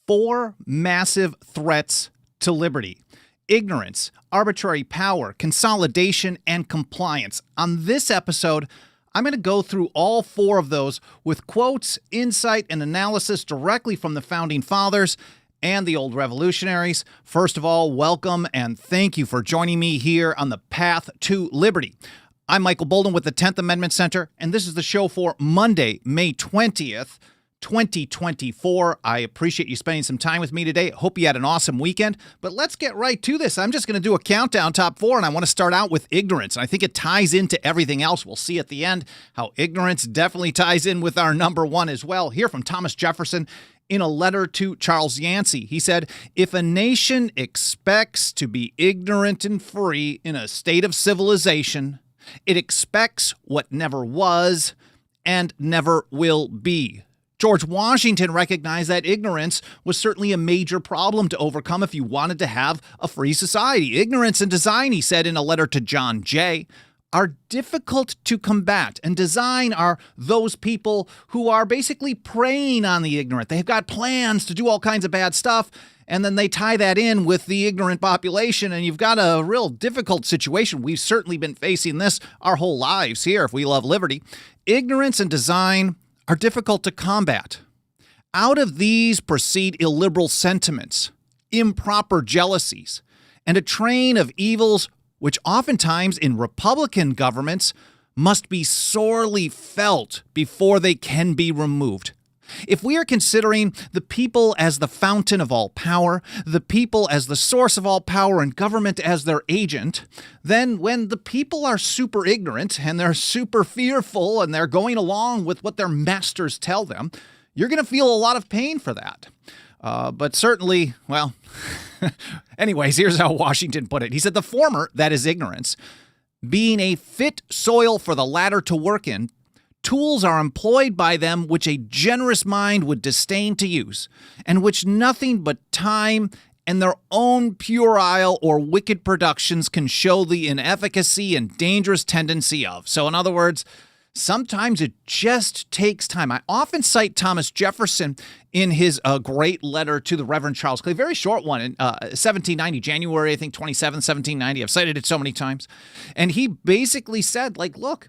Four massive threats to liberty: ignorance, arbitrary power, consolidation, and compliance. On this episode, I'm going to go through all four of those with quotes, insight, and analysis directly from the Founding Fathers and the old revolutionaries. First of all, welcome and thank you for joining me here on the path to liberty. I'm Michael Bolden with the 10th Amendment Center, and this is the show for Monday, May 20th, 2024. I appreciate you spending some time with me today. Hope you had an awesome weekend, but let's get right to this. I'm just going to do a countdown top four, and I want to start out with ignorance. And I think it ties into everything else. We'll see at the end how ignorance definitely ties in with our number one as well. Here from Thomas Jefferson in a letter to Charles Yancey. He said, "If a nation expects to be ignorant and free in a state of civilization, it expects what never was and never will be." George Washington recognized that ignorance was certainly a major problem to overcome if you wanted to have a free society. Ignorance and design, he said in a letter to John Jay, are difficult to combat, and design are those people who are basically preying on the ignorant. They've got plans to do all kinds of bad stuff, and then they tie that in with the ignorant population, and you've got a real difficult situation. We've certainly been facing this our whole lives here if we love liberty. Ignorance and design are difficult to combat. Out of these proceed illiberal sentiments, improper jealousies, and a train of evils which oftentimes in Republican governments must be sorely felt before they can be removed. If we are considering the people as the fountain of all power, the people as the source of all power, and government as their agent, then when the people are super ignorant and they're super fearful and they're going along with what their masters tell them, you're going to feel a lot of pain for that. But certainly, well, anyways, here's how Washington put it. He said, "The former, that is ignorance, being a fit soil for the latter to work in, tools are employed by them which a generous mind would disdain to use, and which nothing but time and their own puerile or wicked productions can show the inefficacy and dangerous tendency of." So in other words, sometimes it just takes time. I often cite Thomas Jefferson in his great letter to the Reverend Charles Clay, very short one in 1790, January, I think 27, 1790. I've cited it so many times. And he basically said, look,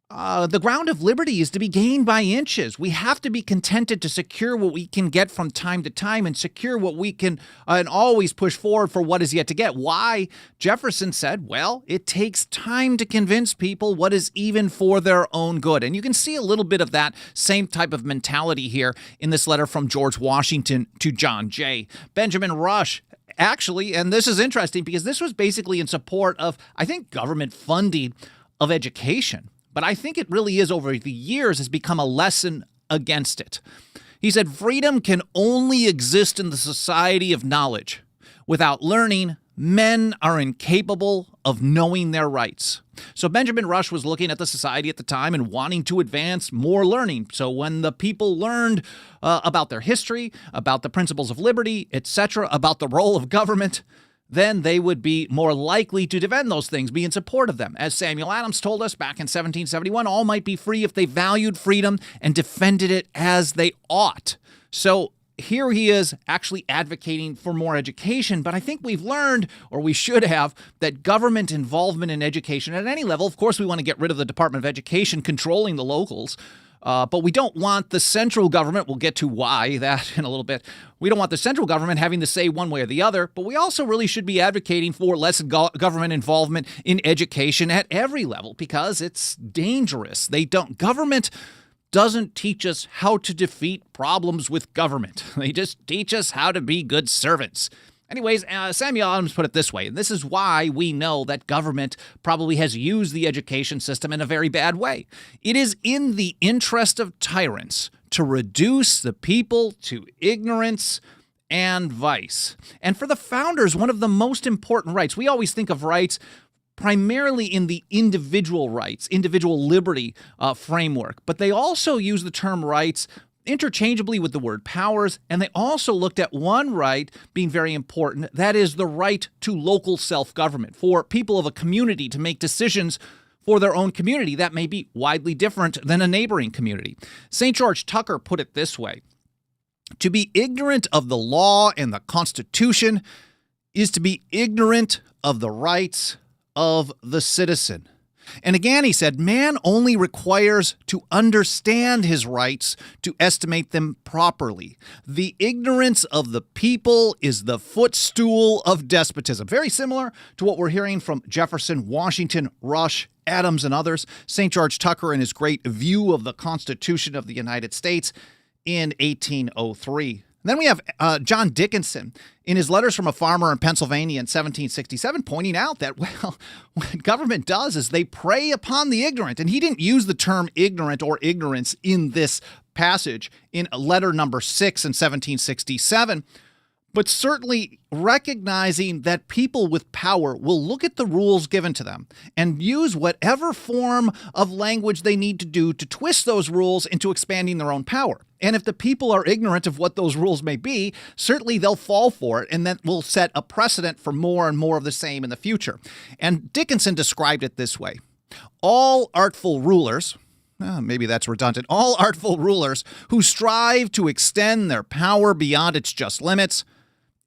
the ground of liberty is to be gained by inches. We have to be contented to secure what we can get from time to time and secure what we can and always push forward for what is yet to get. Why? Jefferson said, well, it takes time to convince people what is even for their own good. And you can see a little bit of that same type of mentality here in this letter from George Washington to John Jay. Benjamin Rush, actually, and this is interesting because this was basically in support of, I think, government funding of education. But I think it really is over the years has become a lesson against it. He said, "Freedom can only exist in the society of knowledge. Without learning, men are incapable of knowing their rights." So Benjamin Rush was looking at the society at the time and wanting to advance more learning. So when the people learned about their history, about the principles of liberty, etc., about the role of government, then they would be more likely to defend those things, be in support of them. As Samuel Adams told us back in 1771, all might be free if they valued freedom and defended it as they ought. So here he is actually advocating for more education, but I think we've learned, or we should have, that government involvement in education at any level, of course we want to get rid of the Department of Education controlling the locals, but we don't want the central government, we'll get to why that in a little bit, we don't want the central government having to say one way or the other, but we also really should be advocating for less government involvement in education at every level because it's dangerous. Government doesn't teach us how to defeat problems with government. They just teach us how to be good servants. Anyways, Samuel Adams put it this way, and this is why we know that government probably has used the education system in a very bad way. It is in the interest of tyrants to reduce the people to ignorance and vice. And for the founders, one of the most important rights, we always think of rights primarily in the individual rights, individual liberty framework, but they also use the term rights interchangeably with the word powers, and they also looked at one right being very important, that is the right to local self-government, for people of a community to make decisions for their own community that may be widely different than a neighboring community. St. George Tucker put it this way. To be ignorant of the law and the Constitution is to be ignorant of the rights of the citizen. And again, he said, man only requires to understand his rights to estimate them properly. The ignorance of the people is the footstool of despotism. Very similar to what we're hearing from Jefferson, Washington, Rush, Adams, and others. St. George Tucker in his great View of the Constitution of the United States in 1803. Then we have John Dickinson in his Letters from a Farmer in Pennsylvania in 1767 pointing out that, well, what government does is they prey upon the ignorant. And he didn't use the term ignorant or ignorance in this passage in letter number 6 in 1767, but certainly recognizing that people with power will look at the rules given to them and use whatever form of language they need to do to twist those rules into expanding their own power. And if the people are ignorant of what those rules may be, certainly they'll fall for it, and that will set a precedent for more and more of the same in the future. And Dickinson described it this way: all artful rulers, maybe that's redundant, all artful rulers who strive to extend their power beyond its just limits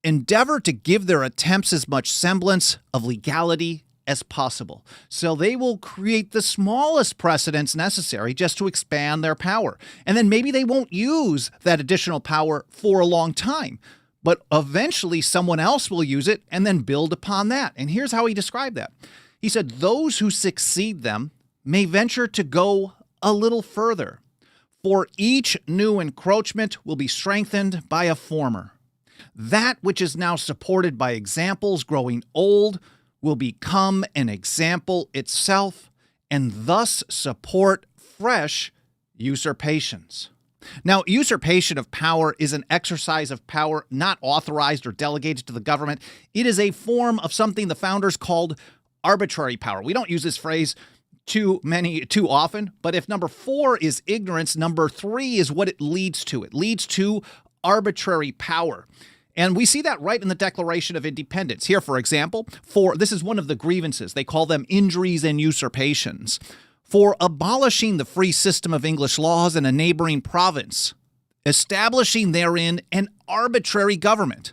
endeavor to give their attempts as much semblance of legality as possible. So they will create the smallest precedents necessary just to expand their power. And then maybe they won't use that additional power for a long time, but eventually someone else will use it and then build upon that. And here's how he described that. He said, those who succeed them may venture to go a little further, for each new encroachment will be strengthened by a former. That which is now supported by examples growing old will become an example itself, and thus support fresh usurpations. Now, usurpation of power is an exercise of power not authorized or delegated to the government. It is a form of something the founders called arbitrary power. We don't use this phrase too often, but if number 4 is ignorance, number 3 is what it leads to. It leads to arbitrary power. And we see that right in the Declaration of Independence. Here, for example, this is one of the grievances. They call them injuries and usurpations. For abolishing the free system of English laws in a neighboring province, establishing therein an arbitrary government,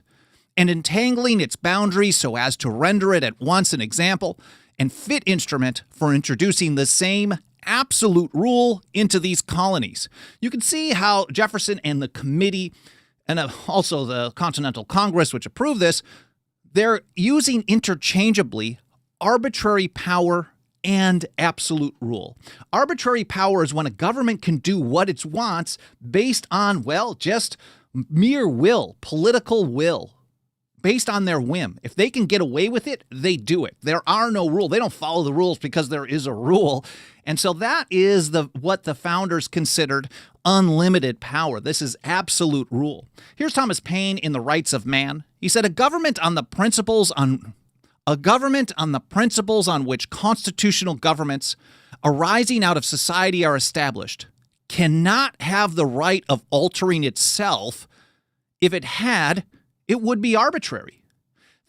and entangling its boundaries so as to render it at once an example and fit instrument for introducing the same absolute rule into these colonies. You can see how Jefferson and the committee, and also the Continental Congress, which approved this, they're using interchangeably arbitrary power and absolute rule. Arbitrary power is when a government can do what it wants based on, well, just mere will, political will, based on their whim. If they can get away with it, they do it. There are no rules. They don't follow the rules because there is a rule. And so that is what the founders considered unlimited power. This is absolute rule. Here's Thomas Paine in The Rights of Man. He said, a government on the principles on which constitutional governments arising out of society are established cannot have the right of altering itself. If it had, it would be arbitrary.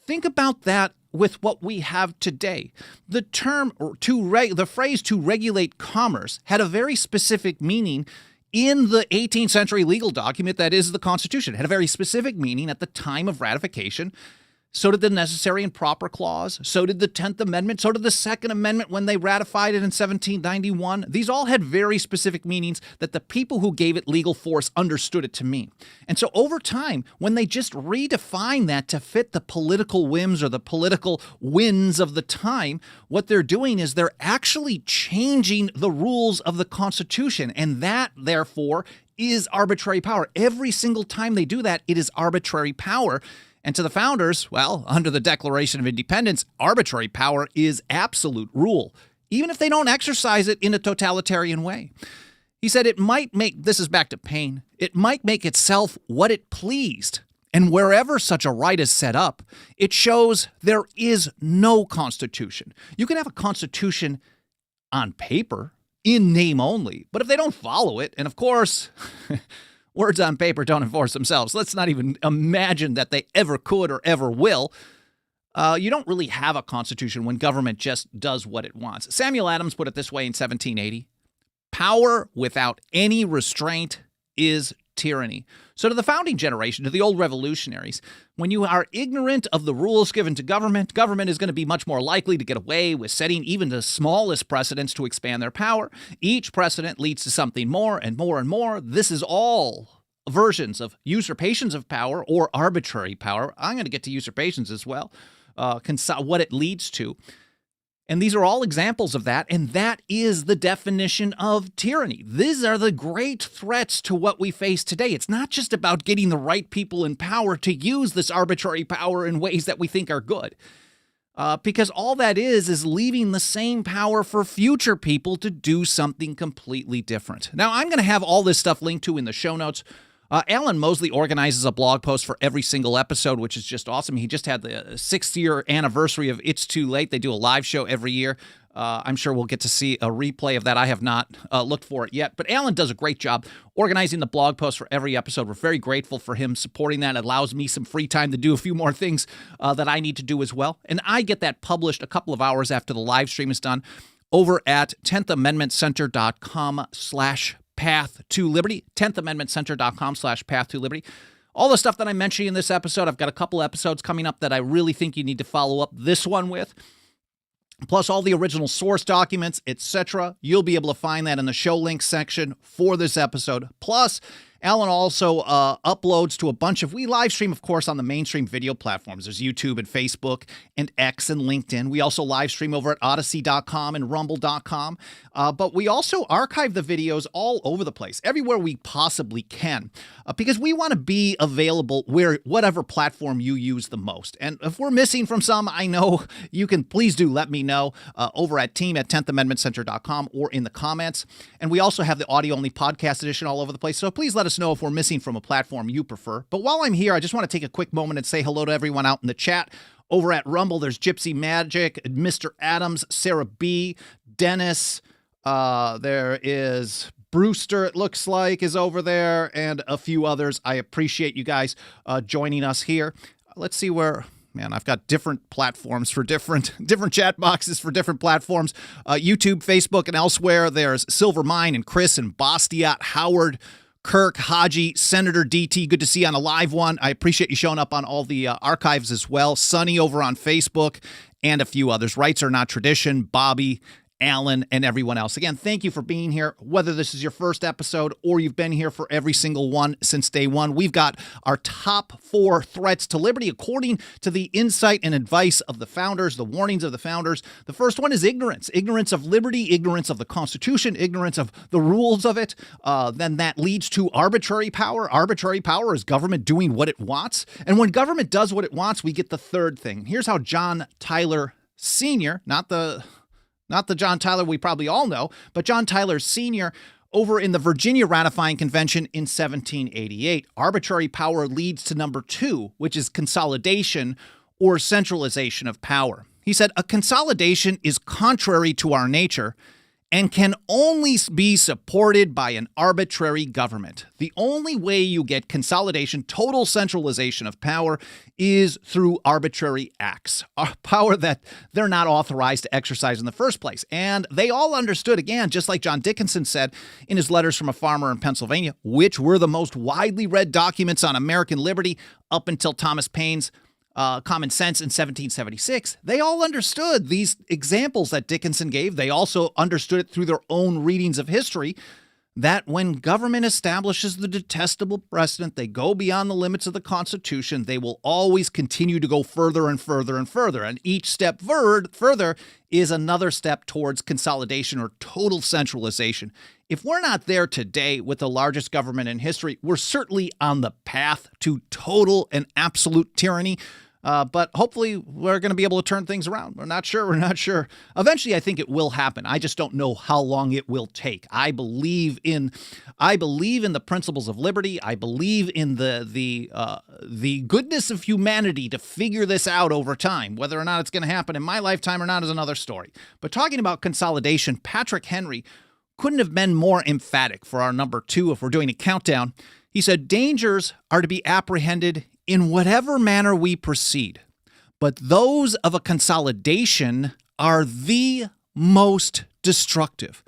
Think about that with what we have today. The phrase to regulate commerce had a very specific meaning in the 18th century legal document that is the Constitution. It had a very specific meaning at the time of ratification. So did the Necessary and Proper Clause. So did the 10th Amendment. So did the Second Amendment when they ratified it in 1791. These all had very specific meanings that the people who gave it legal force understood it to mean. And so over time, when they just redefine that to fit the political whims or the political winds of the time, what they're doing is they're actually changing the rules of the Constitution. And that, therefore, is arbitrary power. Every single time they do that, it is arbitrary power. And to the founders, well, under the Declaration of Independence, arbitrary power is absolute rule, even if they don't exercise it in a totalitarian way. He said it might make, this is back to Paine, it might make itself what it pleased. And wherever such a right is set up, it shows there is no constitution. You can have a constitution on paper, in name only, but if they don't follow it, and of course, words on paper don't enforce themselves. Let's not even imagine that they ever could or ever will. You don't really have a constitution when government just does what it wants. Samuel Adams put it this way in 1780. Power without any restraint is tyranny. So to the founding generation, to the old revolutionaries, when you are ignorant of the rules given to government, government is going to be much more likely to get away with setting even the smallest precedents to expand their power. Each precedent leads to something more and more and more. This is all versions of usurpations of power or arbitrary power. I'm going to get to usurpations as well, what it leads to. And these are all examples of that, and that is the definition of tyranny. These are the great threats to what we face today. It's not just about getting the right people in power to use this arbitrary power in ways that we think are good. Because all that is leaving the same power for future people to do something completely different. Now, I'm going to have all this stuff linked to in the show notes. Alan Mosley organizes a blog post for every single episode, which is just awesome. He just had the 6th-year anniversary of It's Too Late. They do a live show every year. I'm sure we'll get to see a replay of that. I have not looked for it yet. But Alan does a great job organizing the blog post for every episode. We're very grateful for him supporting that. It allows me some free time to do a few more things that I need to do as well. And I get that published a couple of hours after the live stream is done over at 10thamendmentcenter.com/path to liberty, 10thamendmentcenter.com/path to liberty. All the stuff that I'm mentioning in this episode, I've got a couple episodes coming up that I really think you need to follow up this one with. Plus all the original source documents, etc. You'll be able to find that in the show links section for this episode. Plus, Alan also uploads to a bunch of, we live stream, of course, on the mainstream video platforms. There's YouTube and Facebook and X and LinkedIn. We also live stream over at Odyssey.com and Rumble.com. But we also archive the videos all over the place, everywhere we possibly can, because we want to be available where whatever platform you use the most. And if we're missing from some, I know you can, please do let me know over at team@10thamendmentcenter.com or in the comments. And we also have the audio-only podcast edition all over the place. So please let us know if we're missing from a platform you prefer. But while I'm here, I just want to take a quick moment and say hello to everyone out in the chat. Over at Rumble, there's Gypsy Magic, Mr. Adams, Sarah B., Dennis, there is Brewster, it looks like, is over there, and a few others. I appreciate you guys joining us here. Let's see where... Man, I've got different platforms for different chat boxes for different platforms. YouTube, Facebook, and elsewhere. There's Silvermine and Chris and Bastiat, Howard, Kirk, Haji, Senator DT. Good to see you on a live one. I appreciate you showing up on all the archives as well. Sunny over on Facebook and a few others. Rights Are Not Tradition, Bobby, Alan, and everyone else. Again, thank you for being here. Whether this is your first episode or you've been here for every single one since day one, we've got our top 4 threats to liberty according to the insight and advice of the founders, the warnings of the founders. The first one is ignorance. Ignorance of liberty, ignorance of the Constitution, ignorance of the rules of it. Then that leads to arbitrary power. Arbitrary power is government doing what it wants. And when government does what it wants, we get the third thing. Here's how John Tyler Sr., not the John Tyler we probably all know, but John Tyler Sr. over in the Virginia Ratifying Convention in 1788. Arbitrary power leads to number 2, which is consolidation or centralization of power. He said, a consolidation is contrary to our nature and can only be supported by an arbitrary government. The only way you get consolidation, total centralization of power, is through arbitrary acts, power that they're not authorized to exercise in the first place. And they all understood, again, just like John Dickinson said in his Letters from a Farmer in Pennsylvania, which were the most widely read documents on American liberty up until Thomas Paine's Common Sense in 1776, they all understood these examples that Dickinson gave. They also understood it through their own readings of history, that when government establishes the detestable precedent, they go beyond the limits of the Constitution, they will always continue to go further and further and further. And each step further is another step towards consolidation or total centralization. If we're not there today with the largest government in history, we're certainly on the path to total and absolute tyranny. But hopefully we're going to be able to turn things around. We're not sure. Eventually, I think it will happen. I just don't know how long it will take. I believe in the principles of liberty. I believe in the goodness of humanity to figure this out over time. Whether or not it's going to happen in my lifetime or not is another story. But talking about consolidation, Patrick Henry couldn't have been more emphatic for our number 2 if we're doing a countdown. He said, dangers are to be apprehended in whatever manner we proceed, but those of a consolidation are the most destructive.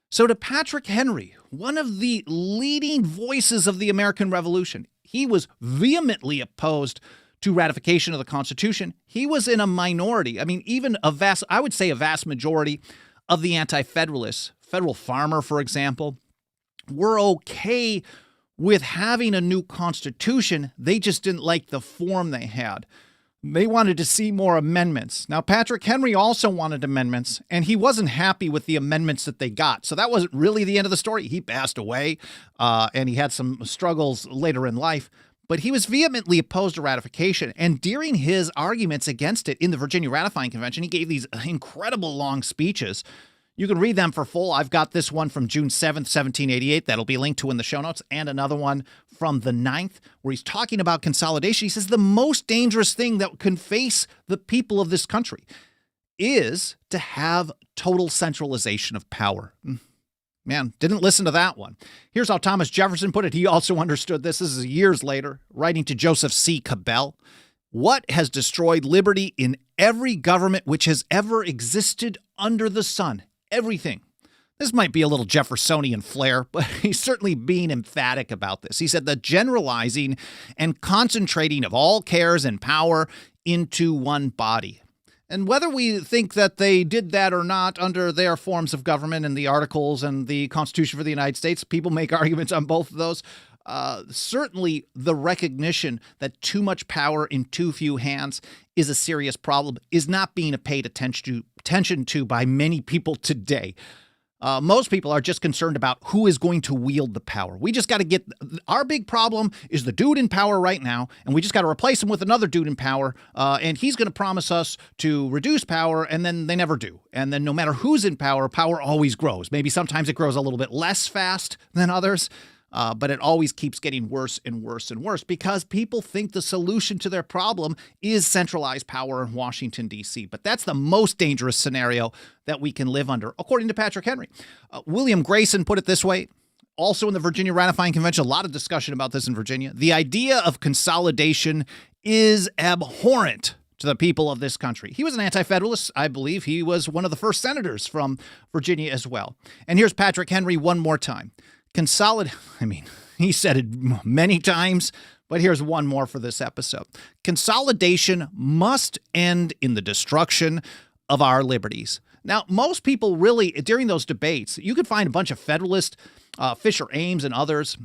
So to Patrick Henry, one of the leading voices of the American Revolution, he was vehemently opposed to ratification of the Constitution. He was in a minority. I mean, even a vast majority of the anti-federalists, Federal Farmer, for example, were okay with having a new constitution. They just didn't like the form they had. They wanted to see more amendments. Now, Patrick Henry also wanted amendments, and he wasn't happy with the amendments that they got. So that wasn't really the end of the story. He passed away, and he had some struggles later in life. But he was vehemently opposed to ratification. And during his arguments against it in the Virginia Ratifying Convention, he gave these incredible long speeches. You can read them for full. I've got this one from June 7th, 1788. That'll be linked to in the show notes. And another one from the 9th, where he's talking about consolidation. He says the most dangerous thing that can face the people of this country is to have total centralization of power. Man, didn't listen to that one. Here's how Thomas Jefferson put it. He also understood this. This is years later, writing to Joseph C. Cabell. What has destroyed liberty in every government which has ever existed under the sun? Everything. This might be a little Jeffersonian flair, but he's certainly being emphatic about this. He said the generalizing and concentrating of all cares and power into one body. And whether we think that they did that or not under their forms of government and the Articles and the Constitution for the United States, people make arguments on both of those. Certainly the recognition that too much power in too few hands is a serious problem is not being paid attention to by many people today. Most people are just concerned about who is going to wield the power. We just got to get our big problem is the dude in power right now, and we just got to replace him with another dude in power. And he's going to promise us to reduce power, and then they never do. And then no matter who's in power, power always grows. Maybe sometimes it grows a little bit less fast than others. But it always keeps getting worse and worse and worse because people think the solution to their problem is centralized power in Washington, D.C. But that's the most dangerous scenario that we can live under, according to Patrick Henry. William Grayson put it this way. Also in the Virginia Ratifying Convention, a lot of discussion about this in Virginia. The idea of consolidation is abhorrent to the people of this country. He was an anti-federalist. I believe he was one of the first senators from Virginia as well. And here's Patrick Henry one more time. He said it many times, but here's one more for this episode. Consolidation must end in the destruction of our liberties. Now, most people really, during those debates, you could find a bunch of Federalists, Fisher Ames and others,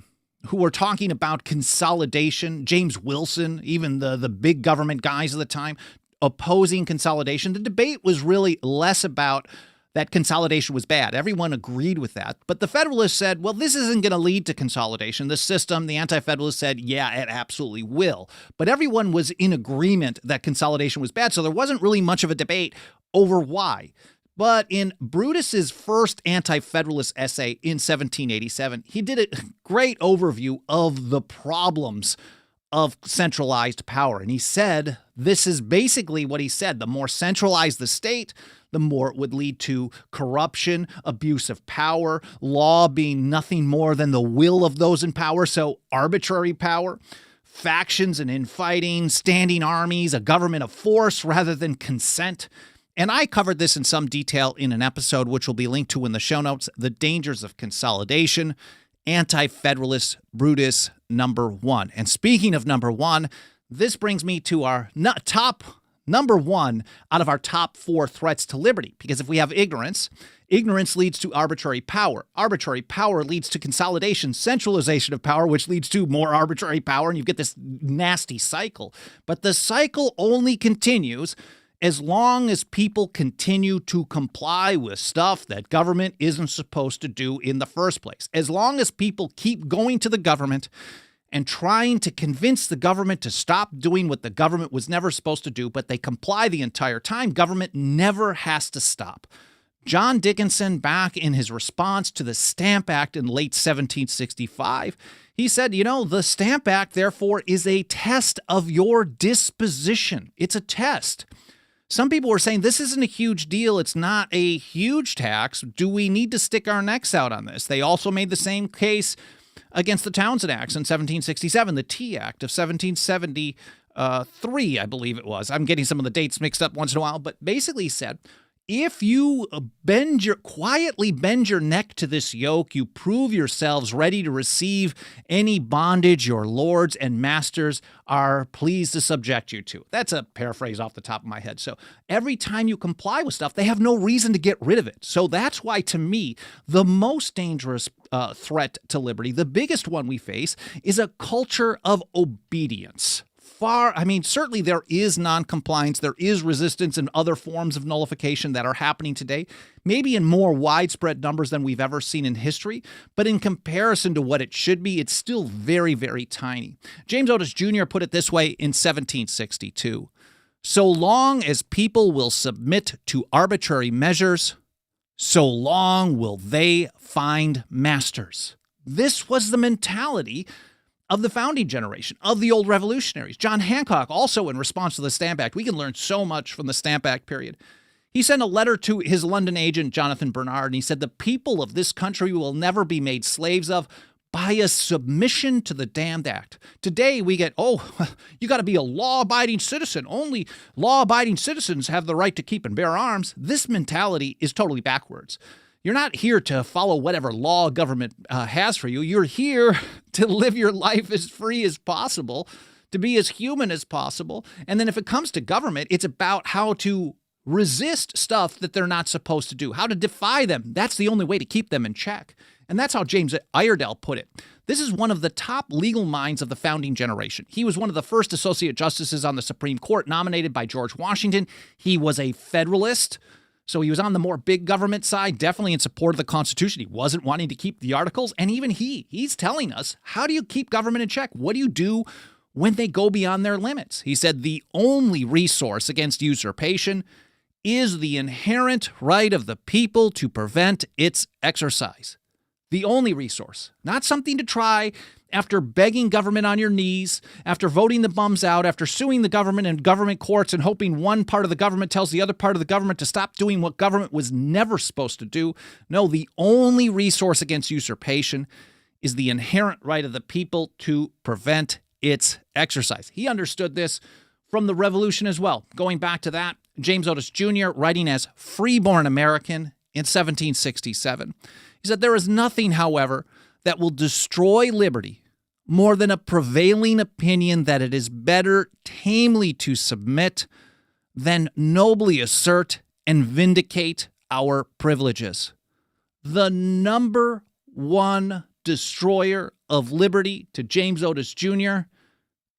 who were talking about consolidation. James Wilson, even the big government guys of the time, opposing consolidation. The debate was really less about that consolidation was bad. Everyone agreed with that. But the Federalists said, well, this isn't going to lead to consolidation. The system, the anti-Federalists said, yeah, it absolutely will. But everyone was in agreement that consolidation was bad. So there wasn't really much of a debate over why. But in Brutus's first anti-Federalist essay in 1787, he did a great overview of the problems of centralized power. And he said, this is basically what he said. The more centralized the state, the more it would lead to corruption, abuse of power, law being nothing more than the will of those in power, so arbitrary power, factions and infighting, standing armies, a government of force rather than consent. And I covered this in some detail in an episode, which will be linked to in the show notes, The Dangers of Consolidation, Anti-Federalist Brutus number 1. And speaking of number 1, this brings me to our top number 1 out of our top 4 threats to liberty. Because if we have ignorance, ignorance leads to arbitrary power. Arbitrary power leads to consolidation, centralization of power, which leads to more arbitrary power, and you get this nasty cycle. But the cycle only continues as long as people continue to comply with stuff that government isn't supposed to do in the first place. As long as people keep going to the government and trying to convince the government to stop doing what the government was never supposed to do, but they comply the entire time, government never has to stop. John Dickinson, back in his response to the Stamp Act in late 1765, he said, the Stamp Act, therefore, is a test of your disposition. It's a test. Some people were saying this isn't a huge deal. It's not a huge tax. Do we need to stick our necks out on this? They also made the same case against the Townshend Acts in 1767, the Tea Act of 1773, I believe it was. I'm getting some of the dates mixed up once in a while, but basically said, If you quietly bend your neck to this yoke, you prove yourselves ready to receive any bondage your lords and masters are pleased to subject you to. That's a paraphrase off the top of my head. So every time you comply with stuff, they have no reason to get rid of it. So that's why, to me, the most dangerous threat to liberty, the biggest one we face, is a culture of obedience. Certainly there is noncompliance, there is resistance and other forms of nullification that are happening today, maybe in more widespread numbers than we've ever seen in history, but in comparison to what it should be, it's still very, very tiny. James Otis Jr. put it this way in 1762. So long as people will submit to arbitrary measures, so long will they find masters. This was the mentality of the founding generation, of the old revolutionaries. John Hancock, also in response to the Stamp Act, we can learn so much from the Stamp Act period. He sent a letter to his London agent, Jonathan Bernard, and he said, the people of this country will never be made slaves of by a submission to the damned act. Today we get, you got to be a law-abiding citizen. Only law-abiding citizens have the right to keep and bear arms. This mentality is totally backwards. You're not here to follow whatever law government has for you. You're here to live your life as free as possible, to be as human as possible. And then if it comes to government, it's about how to resist stuff that they're not supposed to do, how to defy them. That's the only way to keep them in check. And that's how James Iredell put it. This is one of the top legal minds of the founding generation. He was one of the first associate justices on the Supreme Court, nominated by George Washington. He was a Federalist. So he was on the more big government side, definitely in support of the Constitution. He wasn't wanting to keep the Articles. And even he's telling us, how do you keep government in check? What do you do when they go beyond their limits? He said the only resource against usurpation is the inherent right of the people to prevent its exercise. The only resource, not something to try after begging government on your knees, after voting the bums out, after suing the government in government courts and hoping one part of the government tells the other part of the government to stop doing what government was never supposed to do. No, the only resource against usurpation is the inherent right of the people to prevent its exercise. He understood this from the Revolution as well. Going back to that, James Otis Jr., writing as Freeborn American in 1767, he said, there is nothing, however, that will destroy liberty more than a prevailing opinion that it is better tamely to submit than nobly assert and vindicate our privileges. The number one destroyer of liberty, to James Otis Jr.,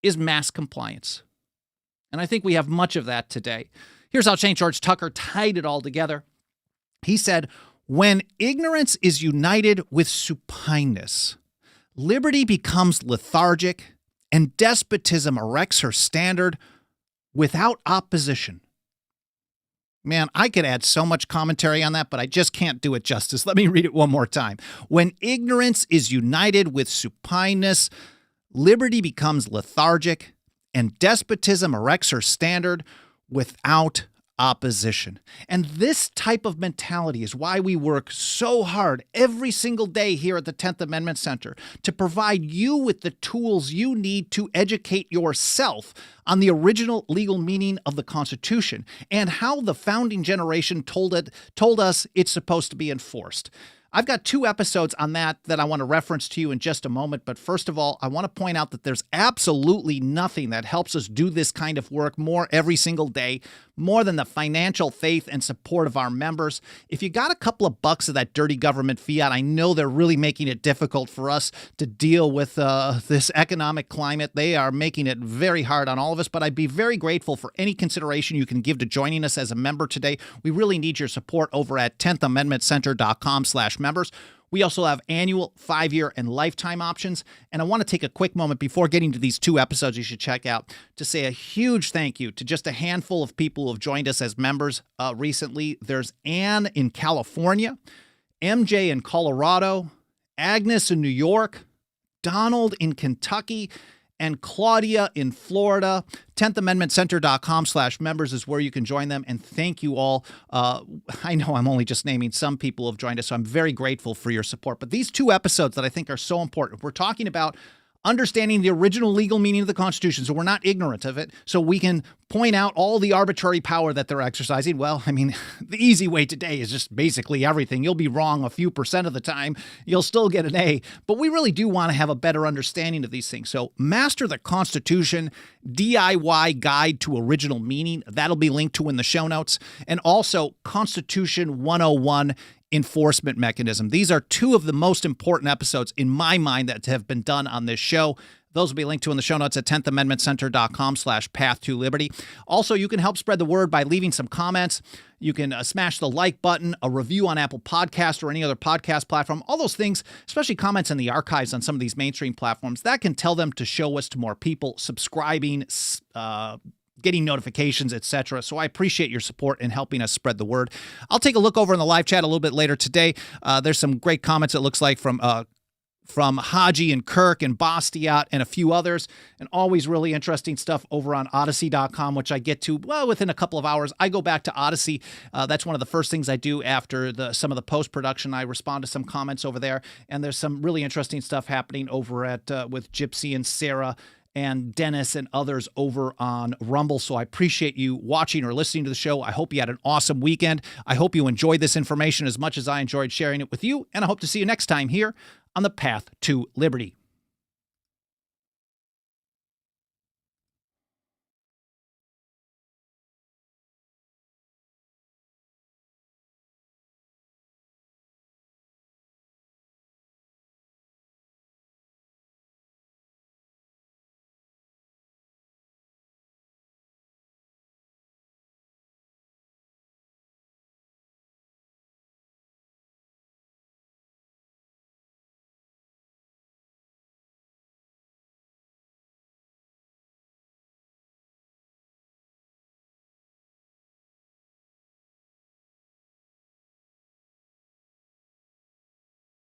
is mass compliance. And I think we have much of that today. Here's how St. George Tucker tied it all together. He said, when ignorance is united with supineness, liberty becomes lethargic and despotism erects her standard without opposition. Man, I could add so much commentary on that, but I just can't do it justice. Let me read it one more time. When ignorance is united with supineness, liberty becomes lethargic and despotism erects her standard without opposition. And this type of mentality is why we work so hard every single day here at the 10th Amendment Center to provide you with the tools you need to educate yourself on the original legal meaning of the Constitution and how the founding generation told us it's supposed to be enforced. I've got 2 episodes on that I want to reference to you in just a moment. But first of all, I want to point out that there's absolutely nothing that helps us do this kind of work more every single day, more than the financial faith and support of our members. If you got a couple of bucks of that dirty government fiat, I know they're really making it difficult for us to deal with this economic climate. They are making it very hard on all of us, but I'd be very grateful for any consideration you can give to joining us as a member today. We really need your support over at 10thamendmentcenter.com/members. We also have annual, 5-year, and lifetime options. And I want to take a quick moment before getting to these 2 episodes you should check out to say a huge thank you to just a handful of people who have joined us as members recently. There's Anne in California, MJ in Colorado, Agnes in New York, Donald in Kentucky, and Claudia in Florida. 10thamendmentcenter.com/members is where you can join them. And thank you all. I know I'm only just naming some people who have joined us, so I'm very grateful for your support. But these 2 episodes that I think are so important, we're talking about understanding the original legal meaning of the Constitution, so we're not ignorant of it, so we can point out all the arbitrary power that they're exercising. Well, I mean, the easy way today is just basically everything. You'll be wrong a few percent of the time. You'll still get an A, but we really do want to have a better understanding of these things. So Master the Constitution, DIY Guide to Original Meaning. That'll be linked to in the show notes. And also Constitution 101, Enforcement Mechanism. These are two of the most important episodes in my mind that have been done on this show. Those will be linked to in the show notes at 10thamendmentcenter.com/path-to-liberty. Also, you can help spread the word by leaving some comments. You can smash the like button, a review on Apple Podcast or any other podcast platform. All those things, especially comments in the archives on some of these mainstream platforms, that can tell them to show us to more people, subscribing, getting notifications, etc. So I appreciate your support in helping us spread the word. I'll take a look over in the live chat a little bit later today. There's some great comments, it looks like, from Haji and Kirk and Bastiat and a few others, and always really interesting stuff over on Odyssey.com, which I get to, well, within a couple of hours. I go back to Odyssey. That's one of the first things I do after some of the post-production. I respond to some comments over there, and there's some really interesting stuff happening over at with Gypsy and Sarah and Dennis and others over on Rumble. So I appreciate you watching or listening to the show. I hope you had an awesome weekend. I hope you enjoyed this information as much as I enjoyed sharing it with you, and I hope to see you next time here on the Path to Liberty.